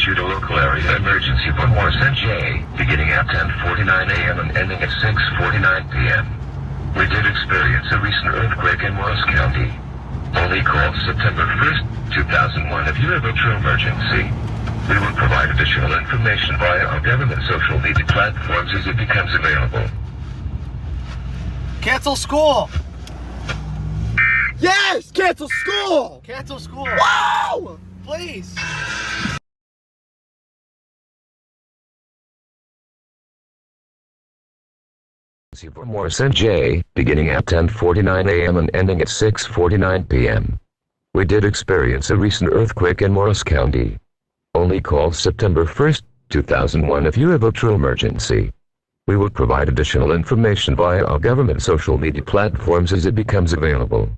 issued a local area emergency for Morris J, beginning at 10:49 a.m. and ending at 6:49 p.m. We did experience a recent earthquake in Morris County. Only call September 1st, 2001 if you have a true emergency. We will provide additional information via our government social media platforms as it becomes available. Cancel school! Yes! Cancel school! Cancel school! Wow! Please! For Morris J, beginning at 10:49 a.m. and ending at 6:49 p.m. We did experience a recent earthquake in Morris County. Only call September 1st, 2001 if you have a true emergency. We will provide additional information via our government social media platforms as it becomes available.